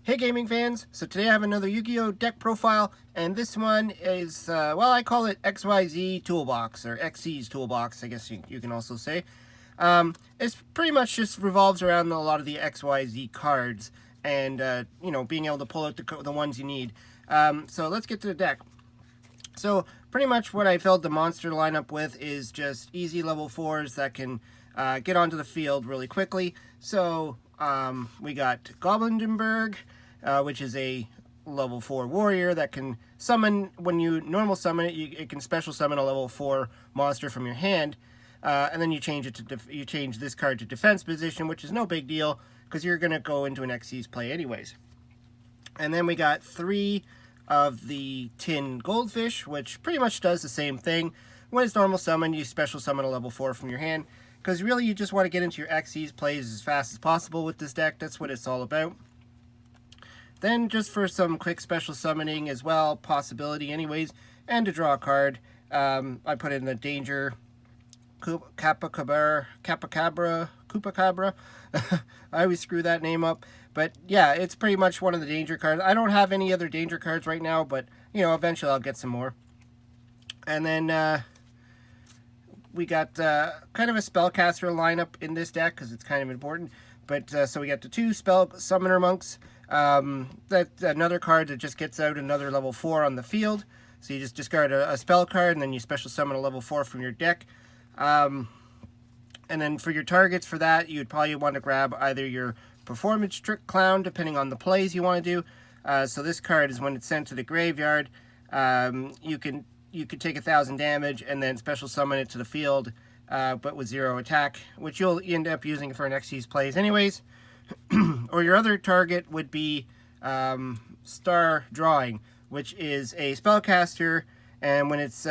Hey gaming fans, so today I have another Yu-Gi-Oh! Deck profile, and this one is, well, I call it XYZ Toolbox, or XYZ Toolbox, I guess you can also say. It's pretty much just revolves around a lot of the XYZ cards, and, being able to pull out the ones you need. So let's get to the deck. So pretty much what I filled the monster lineup with is just easy level 4s that can get onto the field really quickly. So we got Goblindenberg, which is a level 4 warrior that can summon, when you normal summon it, it can special summon a level 4 monster from your hand. And then you change it to you change this card to defense position, which is no big deal because you're going to go into an Xyz play anyways. And then we got 3 of the tin goldfish, which pretty much does the same thing. When it's normal summon, you special summon a level 4 from your hand, because really you just want to get into your Xyz plays as fast as possible with this deck. That's what it's all about. Then just for some quick special summoning as well, possibility anyways, and to draw a card, I put in the Danger Capacabra. I always screw that name up. But yeah, it's pretty much one of the danger cards. I don't have any other danger cards right now, but eventually I'll get some more. And then we got kind of a spellcaster lineup in this deck because it's kind of important. But so we got the 2 spell summoner monks. That's another card that just gets out another level 4 on the field. So you just discard a spell card and then you special summon a level 4 from your deck. And then for your targets for that, you'd probably want to grab either your Performance Trick Clown, depending on the plays you want to do. So this card is when it's sent to the graveyard, you could take 1,000 damage and then special summon it to the field, but with 0 attack, which you'll end up using for next Xyz plays anyways. Or your other target would be Star Drawing, which is a spellcaster, and when it's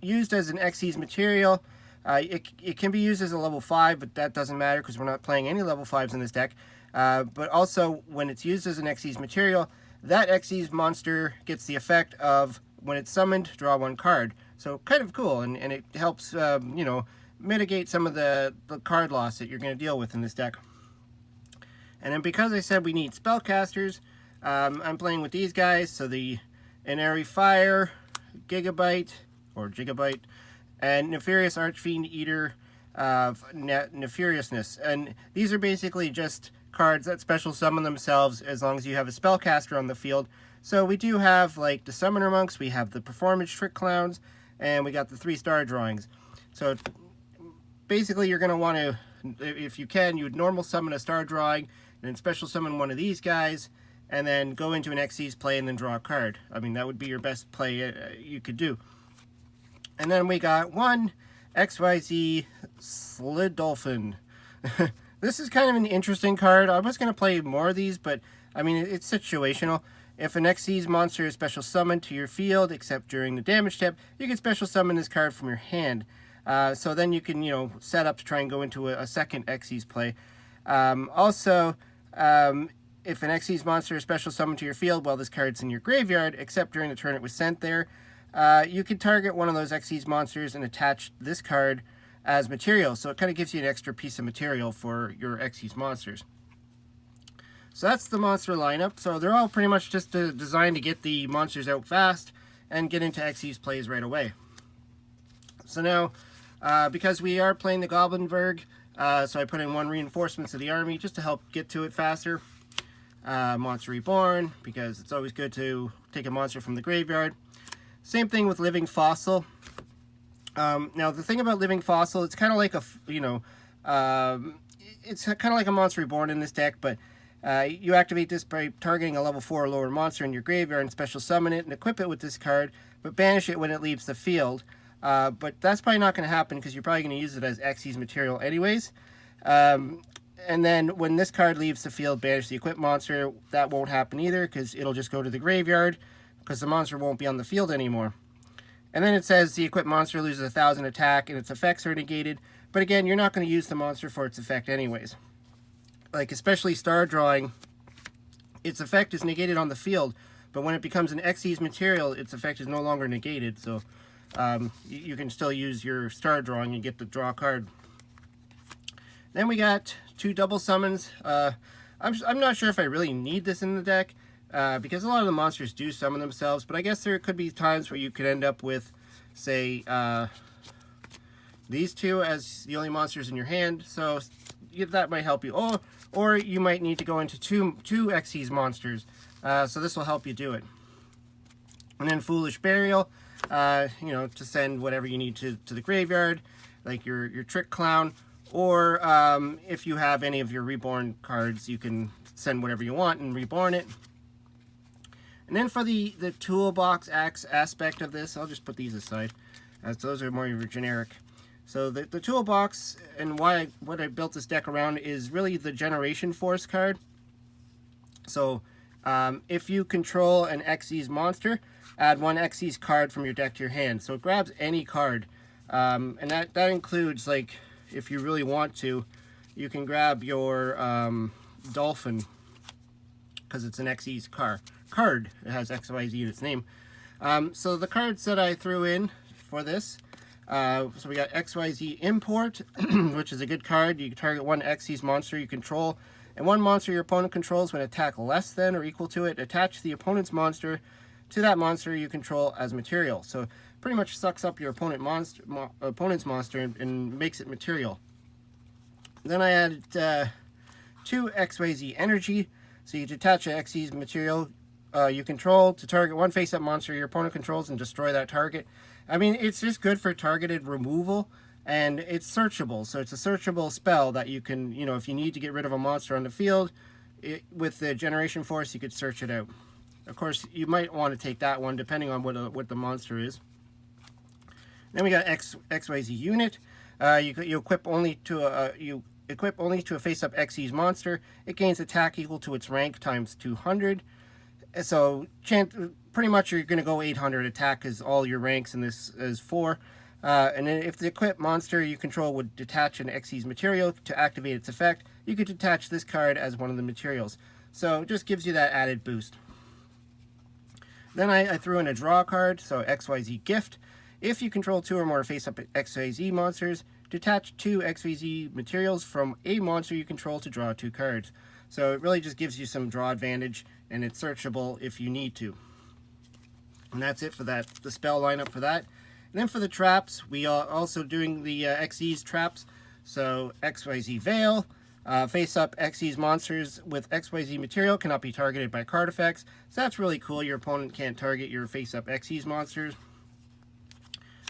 used as an Xyz material, it can be used as a level 5, but that doesn't matter because we're not playing any level 5s in this deck. But also, when it's used as an Xyz material, that Xyz monster gets the effect of, when it's summoned, draw 1 card. So kind of cool, and it helps, mitigate some of the card loss that you're going to deal with in this deck. And then because I said we need spellcasters, I'm playing with these guys. So the Inari Fire, Gigabyte, and Nefarious Archfiend Eater of Nefariousness. And these are basically just cards that special summon themselves as long as you have a spellcaster on the field. So we do have like the Summoner Monks, we have the Performance Trick Clowns, and we got the 3 star drawings. So basically you're going to want to, if you can, you would normal summon a star drawing, and then special summon one of these guys, and then go into an Xyz play and then draw a card. I mean, that would be your best play you could do. And then we got 1 XYZ Slidolphin. This is kind of an interesting card. I was going to play more of these, but I mean, it's situational. If an Xyz monster is special summoned to your field, except during the damage step, you can special summon this card from your hand. So then you can, set up to try and go into a second Xyz play. Also, if an Xyz monster is special summoned to your field while this card's in your graveyard, except during the turn it was sent there, you can target one of those Xyz monsters and attach this card as material. So it kind of gives you an extra piece of material for your Xyz monsters. So that's the monster lineup. So they're all pretty much just designed to get the monsters out fast and get into Xyz plays right away. So now, because we are playing the Goblinberg, so I put in 1 reinforcements of the army just to help get to it faster. Monster Reborn, because it's always good to take a monster from the graveyard. Same thing with Living Fossil. Now the thing about Living Fossil, it's kind of like it's kind of like a Monster Reborn in this deck, but you activate this by targeting a level 4 or lower monster in your graveyard and special summon it and equip it with this card, but banish it when it leaves the field. But that's probably not going to happen because you're probably going to use it as Xyz material anyways. And then when this card leaves the field, banish the equipped monster. That won't happen either because it'll just go to the graveyard because the monster won't be on the field anymore. And then it says the equipped monster loses 1,000 attack and its effects are negated. But again, you're not going to use the monster for its effect anyways. Like especially Star Drawing, its effect is negated on the field, but when it becomes an Xyz material, its effect is no longer negated. So you can still use your Star Drawing and get the draw card. Then we got 2 double summons. I'm not sure if I really need this in the deck, because a lot of the monsters do summon themselves, but I guess there could be times where you could end up with, say, these two as the only monsters in your hand, so that might help you. Or you might need to go into two XYZ monsters, so this will help you do it. And then Foolish Burial, you know, to send whatever you need to the graveyard, like your Trick Clown, or if you have any of your Reborn cards, you can send whatever you want and Reborn it. And then for the Toolbox aspect of this, I'll just put these aside, as those are more generic. So the Toolbox, and what I built this deck around, is really the Generation Force card. So if you control an XYZ monster, add one XYZ card from your deck to your hand. So it grabs any card, and that includes, like, if you really want to, you can grab your Dolphin, because it's an XYZ card. It has XYZ in its name. So the cards that I threw in for this, so we got XYZ Import, which is a good card. You can target one XYZ monster you control, and one monster your opponent controls when attack less than or equal to it. Attach the opponent's monster to that monster you control as material. So pretty much sucks up your opponent's monster and makes it material. Then I added 2 XYZ Energy, so you detach an XYZ material you control to target one face-up monster your opponent controls and destroy that target. I mean, it's just good for targeted removal, and it's searchable. So it's a searchable spell that you can, you know, if you need to get rid of a monster on the field, with the Generation Force, you could search it out. Of course, you might want to take that one depending on what the monster is. Then we got XYZ Unit. You equip only to a face-up XYZ monster. It gains attack equal to its rank times 200. So pretty much you're going to go 800 attack, because all your ranks in this is 4. And then if the equipped monster you control would detach an XYZ material to activate its effect, you could detach this card as one of the materials. So it just gives you that added boost. Then I threw in a draw card, so XYZ Gift. If you control 2 or more face-up XYZ monsters, detach 2 XYZ materials from a monster you control to draw 2 cards. So it really just gives you some draw advantage, and it's searchable if you need to. And that's it for that, the spell lineup for that. And then for the traps, we are also doing the XYZ traps. So XYZ Veil, face-up XYZ monsters with XYZ material cannot be targeted by card effects. So that's really cool. Your opponent can't target your face-up XYZ monsters.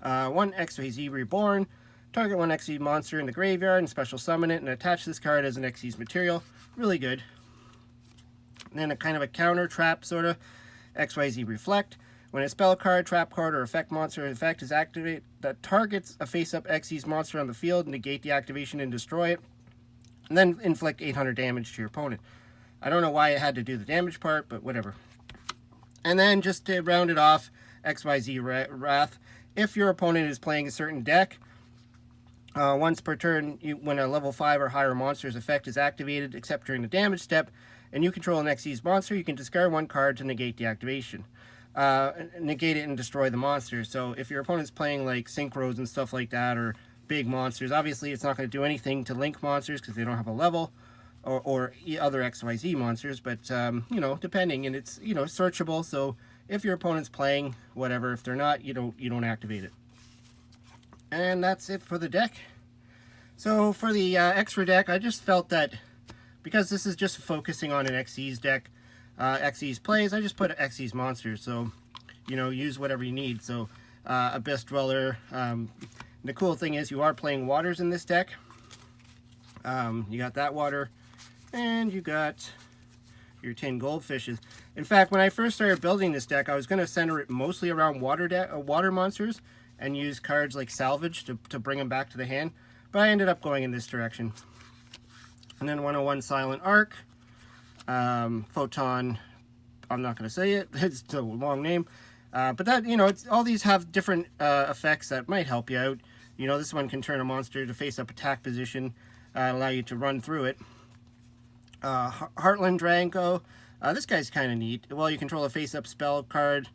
1 XYZ Reborn, target 1 XYZ monster in the graveyard and special summon it and attach this card as an XYZ material. Really good. And then a kind of a counter trap, sort of. XYZ Reflect. When a spell card, trap card, or effect monster effect is activated that targets a face-up XYZ monster on the field, negate the activation and destroy it, and then inflict 800 damage to your opponent. I don't know why it had to do the damage part, but whatever. And then just to round it off, XYZ Wrath. If your opponent is playing a certain deck, once per turn, when a level 5 or higher monster's effect is activated, except during the damage step, and you control an XYZ monster, you can discard 1 card to negate the activation. Negate it and destroy the monster. So if your opponent's playing like synchros and stuff like that, or big monsters, obviously it's not going to do anything to link monsters because they don't have a level, or other XYZ monsters, but you know, depending, and it's, you know, searchable. So if your opponent's playing whatever, if they're not, you don't activate it. And that's it for the deck. So for the extra deck, I just felt that because this is just focusing on an XYZ deck, XYZ plays, I just put XYZ monsters, so, you know, use whatever you need. So Abyss Dweller, the cool thing is you are playing waters in this deck. You got that water, and you got your 10 goldfishes. In fact, when I first started building this deck, I was going to center it mostly around water monsters and use cards like Salvage to bring them back to the hand, but I ended up going in this direction. And then 101 Silent Arc, Photon, I'm not going to say it, it's a long name, but that, you know, all these have different effects that might help you out. You know, this one can turn a monster to face-up attack position, allow you to run through it. Heartland Drango, this guy's kind of neat. Well, you control a face-up spell card.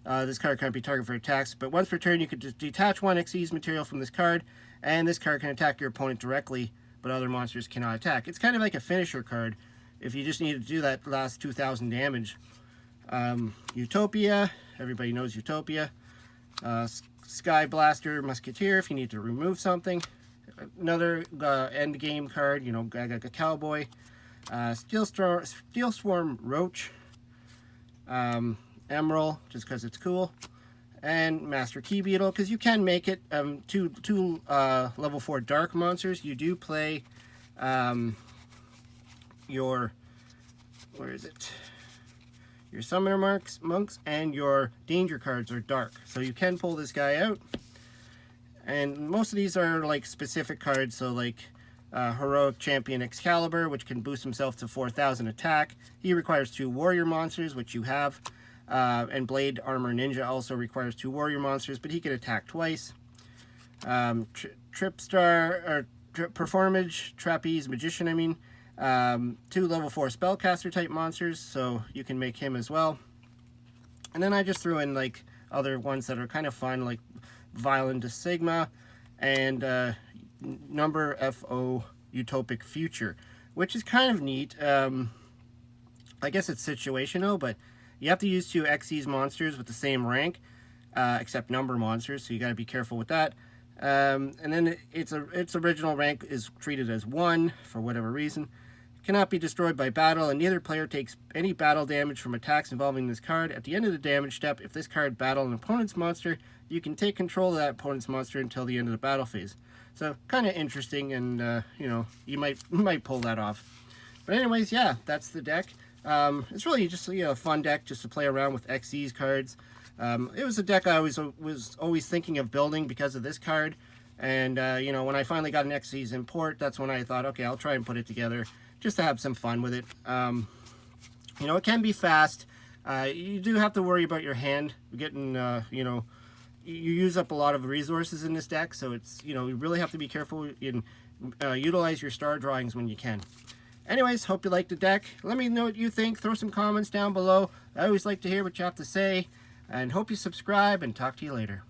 This card can't be targeted for attacks, but once per turn you can just detach 1 XYZ material from this card, and this card can attack your opponent directly, but other monsters cannot attack. It's kind of like a finisher card, if you just need to do that last 2,000 damage. Utopia, everybody knows Utopia. Sky Blaster Musketeer, if you need to remove something. Another end game card, you know, Gaga Cowboy. Steel Swarm Roach. Emerald, just because it's cool. And Master Key Beetle, because you can make it two level 4 dark monsters. You do play your, where is it? Your Summoner Monks and your Danger cards are dark. So you can pull this guy out. And most of these are like specific cards, so like Heroic Champion Excalibur, which can boost himself to 4,000 attack. He requires 2 warrior monsters, which you have. And Blade Armor Ninja also requires 2 warrior monsters, but he can attack twice. Tripstar, or Performage, Trapeze Magician, I mean. 2 level 4 spellcaster type monsters, so you can make him as well. And then I just threw in like other ones that are kind of fun, like Violent to Sigma and Number FO Utopic Future, which is kind of neat. I guess it's situational, but you have to use 2 XYZ monsters with the same rank, except number monsters, so you got to be careful with that. And then its original rank is treated as 1 for whatever reason. Cannot be destroyed by battle, and neither player takes any battle damage from attacks involving this card. At the end of the damage step, if this card battles an opponent's monster, you can take control of that opponent's monster until the end of the battle phase. So kind of interesting, and you know, you might pull that off. But anyways, yeah, that's the deck. It's really just a fun deck just to play around with XYZ cards. It was a deck I was always thinking of building because of this card, and you know, when I finally got an XYZ import, that's when I thought, okay, I'll try and put it together just to have some fun with it. You know, it can be fast. You do have to worry about your hand getting, you know, you use up a lot of resources in this deck, so it's, you know, you really have to be careful and utilize your star drawings when you can. Anyways, hope you liked the deck. Let me know what you think. Throw some comments down below. I always like to hear what you have to say, and hope you subscribe, and talk to you later.